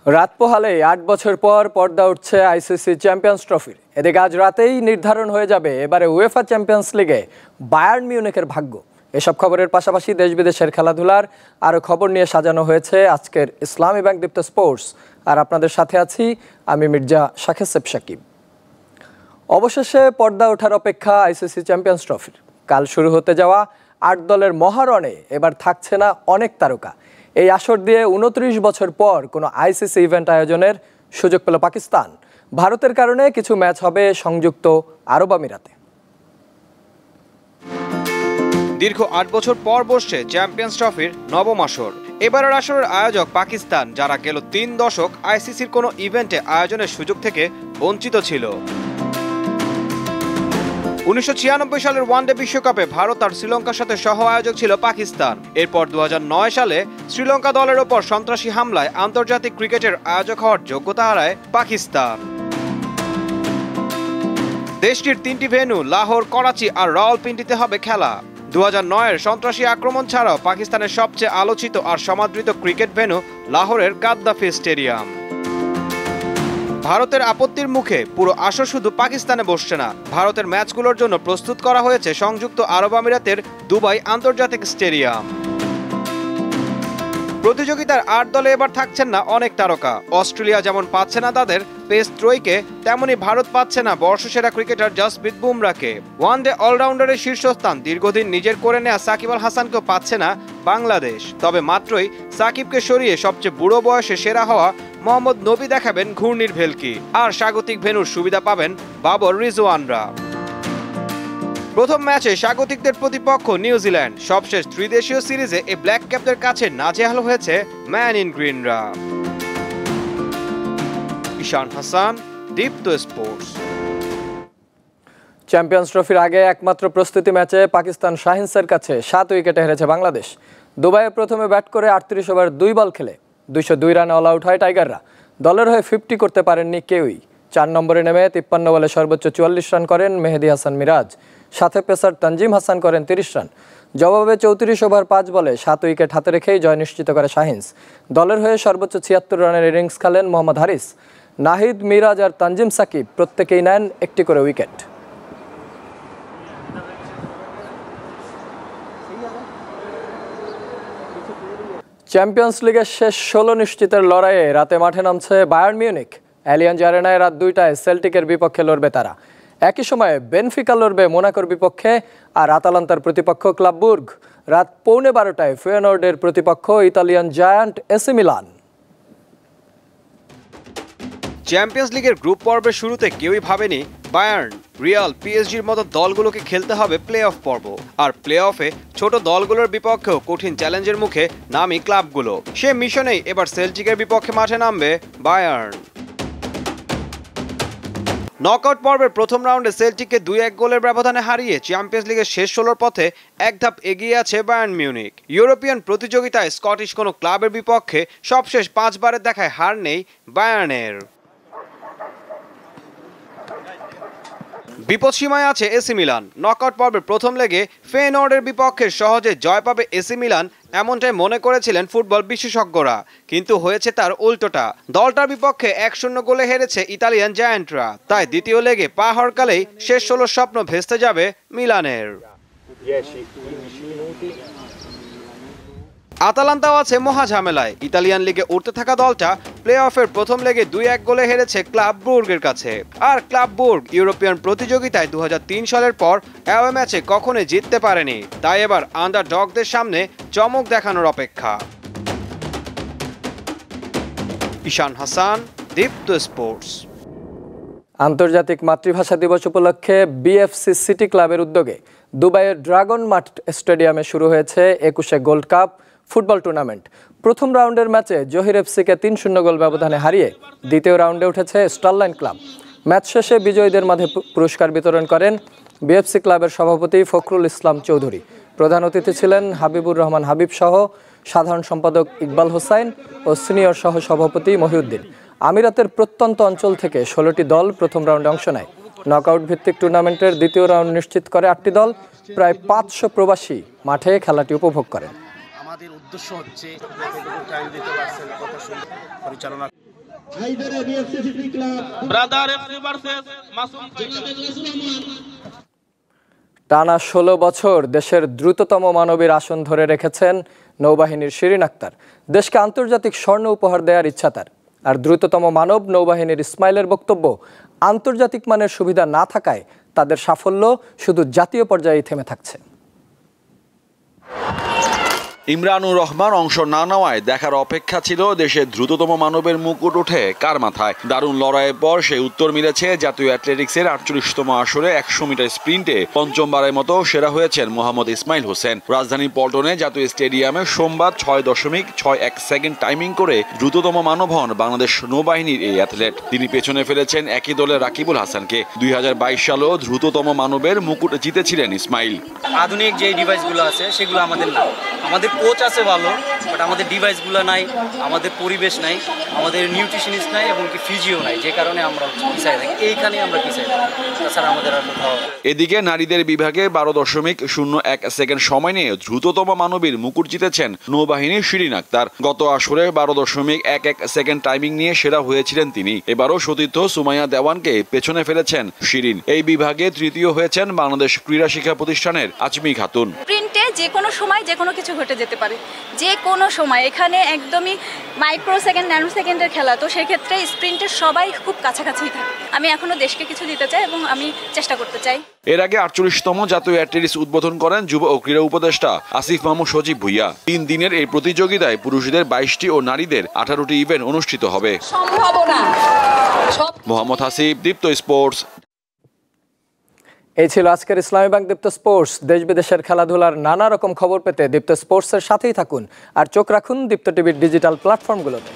রাত পোহালে ৮ বছর পর পর্দা উঠছে আইসিসি চ্যাম্পিয়ন্স ট্রফির। এদিকে আজ রাতেই নির্ধারণ হয়ে যাবে এবারে উয়েফা চ্যাম্পিয়ন্স লিগে বায়ার্ন মিউনিখের ভাগ্য। এসব খবরের পাশাপাশি দেশ বিদেশের খেলাধুলার আরও খবর নিয়ে সাজানো হয়েছে আজকের ইসলামী ব্যাংক দীপ্ত স্পোর্টস। আর আপনাদের সাথে আছি আমি মির্জা শাকেব সাকিব। অবশেষে পর্দা ওঠার অপেক্ষা আইসিসি চ্যাম্পিয়ন্স ট্রফির। কাল শুরু হতে যাওয়া ৮ দলের মহারণে এবার থাকছে না অনেক তারকা। এই আসর দিয়ে ২৯ বছর পর কোনো আইসিসি ইভেন্ট আয়োজনের সুযোগ পেল পাকিস্তান। ভারতের কারণে কিছু ম্যাচ হবে সংযুক্ত আরব আমিরাতে। দীর্ঘ ৮ বছর পর বসছে চ্যাম্পিয়ন্স ট্রফির নবম আসর। এবারের আসরের আয়োজক পাকিস্তান, যারা গেল ৩ দশক আইসিসির কোনো ইভেন্টে আয়োজনের সুযোগ থেকে বঞ্চিত ছিল। ১৯৯৬ সালের ওয়ানডে বিশ্বকাপে ভারত আর শ্রীলঙ্কার সাথে সহ আয়োজক ছিল পাকিস্তান। এরপর ২০০৯ সালে শ্রীলঙ্কা দলের ওপর সন্ত্রাসী হামলায় আন্তর্জাতিক ক্রিকেটের আয়োজক হওয়ার যোগ্যতা হারায় পাকিস্তান। দেশটির ৩টি ভেন্যু লাহোর, করাচি আর রাওয়ালপিন্ডিতে হবে খেলা। ২০০৯-এর সন্ত্রাসী আক্রমণ ছাড়াও পাকিস্তানের সবচেয়ে আলোচিত আর সমাদৃত ক্রিকেট ভেন্যু লাহোরের গাদ্দাফি স্টেডিয়াম। ভারতের আপত্তির মুখে পুরো আসর শুধু পাকিস্তানে বসছে না, ভারতের ম্যাচগুলোর জন্য প্রস্তুত করা হয়েছে সংযুক্ত আরব আমিরাতের দুবাই আন্তর্জাতিক স্টেডিয়াম। প্রতিযোগিতার ৮ দলে এবার থাকছেন না অনেক তারকা। অস্ট্রেলিয়া যেমন পাচ্ছে না তাদের পেস ত্রয়ীকে, তেমনি ভারত পাচ্ছে না বর্ষসেরা ক্রিকেটার জসপ্রীত বুমরাকে। ওয়ানডে অলরাউন্ডারের শীর্ষস্থান দীর্ঘদিন নিজের করে নেওয়া সাকিব আল হাসানকেও পাচ্ছে না বাংলাদেশ। তবে মাত্রই সাকিবকে সরিয়ে সবচেয়ে বুড়ো বয়সে সেরা হওয়া মোহাম্মদ নবী দেখাবেন ঘূর্ণির ভেলকি, আর স্বাগতিক ভেন্যুর সুবিধা পাবেন বাবর রিজওয়ানরা। প্রথম ম্যাচে স্বাগতিকদের প্রতিপক্ষ নিউজিল্যান্ড। সবশেষ ত্রিদেশীয় সিরিজে এই ব্ল্যাক ক্যাপদের কাছে নাজেহাল হয়েছে ম্যান ইন গ্রিনরা। ঈশান হাসান, দীপ্ত স্পোর্টস। চ্যাম্পিয়ন্স ট্রফির আগে একমাত্র প্রস্তুতি ম্যাচে পাকিস্তান শাহিনসের কাছে ৭ উইকেটে হেরেছে বাংলাদেশ। দুবাইয়ে প্রথমে ব্যাট করে ৩৮ ওভার ২ বল খেলে ২০২ রানে অল আউট হয় টাইগাররা। দলের হয়ে ৫০ করতে পারেননি কেউই। ৪ নম্বরে নেমে ৫৩ বলে সর্বোচ্চ ৪৪ রান করেন মেহেদী হাসান মিরাজ। সাথে পেসার তানজিম হাসান করেন ৩০ রান। জবাবে ৩৪ ওভার ৫ বলে ৭ উইকেট হাতে রেখেই জয় নিশ্চিত করে শাহিনস। দলের হয়ে সর্বোচ্চ ৭৬ রানের ইনিংস খেলেন মোহাম্মদ হারিস। নাহিদ, মিরাজ আর তানজিম সাকিব প্রত্যেকেই নেন একটি করে উইকেট। চ্যাম্পিয়ন্স লিগের শেষ ১৬ নিশ্চিতের লড়াইয়ে রাতে মাঠে নামছে বায়ার্ন মিউনিখ। অ্যালিয়াঞ্জ আরেনায় রাত ২টায় সেল্টিকের বিপক্ষে লড়বে তারা। একই সময়ে বেনফিকা লড়বে মোনাকোর বিপক্ষে, আর আতালান্তার প্রতিপক্ষ ক্লাব বুর্গ। রাত ১১:৩০টায় ফেয়ানোর্ডের প্রতিপক্ষ Italian giant AC Milan. Champions লিগের গ্রুপ পর্বের শুরুতে কেউই ভাবেনি বায়ার্ন, রিয়াল, পিএসজির মতো দলগুলোকে খেলতে হবে প্লে অফ পর্ব। আর প্লে অফে ছোট দলগুলোর বিপক্ষেও কঠিন চ্যালেঞ্জের মুখে নামি ক্লাবগুলো। সে মিশনেই এবার সেল্টিকের বিপক্ষে মাঠে নামবে বায়ার্ন। নকআউট পর্বের প্রথম রাউন্ডে সেল্টিককে ২-১ গোলের ব্যবধানে হারিয়ে চ্যাম্পিয়ন্স লিগের শেষ ১৬ পথে এক ধাপ এগিয়ে আছে বায়ার্ন মিউনিখ। ইউরোপিয়ান প্রতিযোগিতায় স্কটিশ কোনো ক্লাবের বিপক্ষে সবশেষ ৫ বারের দেখায় হার নেই বায়ার্নের। বিপদসীমায় আছে এসি মিলান। নকআউট পর্বের প্রথম লেগে ফেয়ানোর্ডের বিপক্ষে সহজে জয় পাবে এসি মিলান, এমনটাই মনে করেছিলেন ফুটবল বিশেষজ্ঞরা, কিন্তু হয়েছে তার উল্টোটা। দলটার বিপক্ষে ১-০ গোলে হেরেছে ইতালিয়ান জায়ান্টরা। তাই দ্বিতীয় লেগে পা হরকালেই শেষ ১৬ স্বপ্ন ভেস্তে যাবে মিলানের। আতালান্তাও আছে মহা ঝামেলায়। ইতালিয়ান লিগে উঠতে থাকা দলটা প্লে অফের প্রথম লেগে ২-১ গোলে হেরেছে ক্লাব বুর্গের কাছে। আর ক্লাব বুর্গ ইউরোপিয়ান প্রতিযোগিতায় ২০০৩ সালের পর অ্যাওয়ে ম্যাচে কখনোই জিততে পারেনি। তাই এবার আন্ডারডগদের সামনে চমক দেখানোর অপেক্ষা। ঈশান হাসান, দীপ্ত স্পোর্টস। আন্তর্জাতিক মাতৃভাষা দিবস উপলক্ষে বিএফসি সিটি ক্লাবের উদ্যোগে দুবাইয়ের ড্রাগন মাঠ স্টেডিয়ামে শুরু হয়েছে ২১শে গোল্ড কাপ ফুটবল টুর্নামেন্ট। প্রথম রাউন্ডের ম্যাচে জহির এফসিকে ৩-০ গোল ব্যবধানে হারিয়ে দ্বিতীয় রাউন্ডে উঠেছে স্টারলাইন ক্লাব। ম্যাচ শেষে বিজয়ীদের মাঝে পুরস্কার বিতরণ করেন বিএফসি ক্লাবের সভাপতি ফখরুল ইসলাম চৌধুরী। প্রধান অতিথি ছিলেন হাবিবুর রহমান হাবিব সহ সাধারণ সম্পাদক ইকবাল হোসাইন ও সিনিয়র সহ সভাপতি মহিউদ্দিন। আমিরাতের প্রত্যন্ত অঞ্চল থেকে ১৬টি দল প্রথম রাউন্ডে অংশ নেয়। নকআউট ভিত্তিক টুর্নামেন্টের দ্বিতীয় রাউন্ড নিশ্চিত করে ৮টি দল। প্রায় ৫০০ প্রবাসী মাঠে খেলাটি উপভোগ করেন। আমাদের উদ্দেশ্য হচ্ছে যতটুকু টাইম দিতে পারছেন কত সুন্দর পরিচালনা ব্রাদার এফসি ভার্সেস মাসুম টানা ১৬ বছর দেশের দ্রুততম মানবীর আসন ধরে রেখেছেন নৌবাহিনীর শিরিন আক্তার। দেশকে আন্তর্জাতিক স্বর্ণ উপহার দেওয়ার ইচ্ছা তার। আর দ্রুততম মানব নৌবাহিনীর ইসমাইলের বক্তব্য, আন্তর্জাতিক মানের সুবিধা না থাকায় তাদের সাফল্য শুধু জাতীয় পর্যায়ে থেমে থাকছে। ইমরানুর রহমান অংশ না নেওয়ায় দেখার অপেক্ষা ছিল দেশের দ্রুততম মানবের মুকুট ওঠে কার মাথায়। দারুণ লড়াইয়ের পর সেই উত্তর মিলেছে জাতীয় অ্যাথলেটিক্সের ৪৮তম আসরে ১০০ মিটার স্প্রিন্টে পঞ্চমবারের মতো সেরা হয়েছেন মোহাম্মদ ইসমাইল হোসেন। রাজধানীর পল্টনে জাতীয় স্টেডিয়ামে সোমবার ৬.৬১ সেকেন্ড টাইমিং করে দ্রুততম মানব হন বাংলাদেশ নৌবাহিনীর এই অ্যাথলেট। তিনি পেছনে ফেলেছেন একই দলের রাকিবুল হাসানকে। ২০২২ সালেও দ্রুততম মানবের মুকুট জিতেছিলেন ইসমাইল। আধুনিক যে ডিভাইসগুলো আছে সেগুলো আমাদের না, আমাদের কোচ আছে ভালো, বাট আমাদের ডিভাইসগুলো নাই, আমাদের পরিবেশ নাই, আমাদের নিউট্রিশনিস্ট নাই এবং কি ফিজিও নাই, যে কারণে আমরা পিছাই থাকি। এইখানে আমরা পিছাই থাকি, তাছাড়া আমাদের আর কোথাও। এদিকে নারীদের বিভাগে ১২.০১ সেকেন্ড সময় নিয়ে দ্রুততম মানবীর মুকুট জিতেছেন নৌবাহিনীর শিরিন আক্তার। গত আসরে ১২.১১ সেকেন্ড টাইমিং নিয়ে সেরা হয়েছিলেন তিনি। এবারও সতীর্থ সুমাইয়া দেওয়ানকে পেছনে ফেলেছেন শিরিন। এই বিভাগে তৃতীয় হয়েছেন বাংলাদেশ ক্রীড়া শিক্ষা প্রতিষ্ঠানের আজমি খাতুন। স্প্রিন্টে যে কোনো সময় যে কোনো কিছু ঘটে যেতে পারে, যে কোনো সময়। এখানে একদমই মাইক্রো সেকেন্ড, ন্যানো সেকেন্ডের খেলা, তো সেক্ষেত্রে স্প্রিন্টের সবাই খুব কাছাকাছি থাকে। আমি এখনো দেশকে কিছু দিতে চাই এবং আমি চেষ্টা করতে চাই। এর আগে ৪৮তম জাতীয় অ্যাথলেটিক্স উদ্বোধন করেন যুব ও ক্রীড়া উপদেষ্টা আসিফ মাহমুদ সজীব ভুইয়া। ৩ দিনের এই প্রতিযোগিতায় পুরুষদের ২২টি ও নারীদের ১৮টি ইভেন্ট অনুষ্ঠিত হবে। মোহাম্মদ হাসিব, দীপ্ত স্পোর্টস। এই ছিল আজকের ইসলামী ব্যাংক দীপ্ত স্পোর্টস। দেশ বিদেশের খেলাধুলার নানা রকম খবর পেতে দীপ্ত স্পোর্টসের সাথেই থাকুন আর চোখ রাখুন দীপ্ত টিভির ডিজিটাল প্ল্যাটফর্মগুলোতে।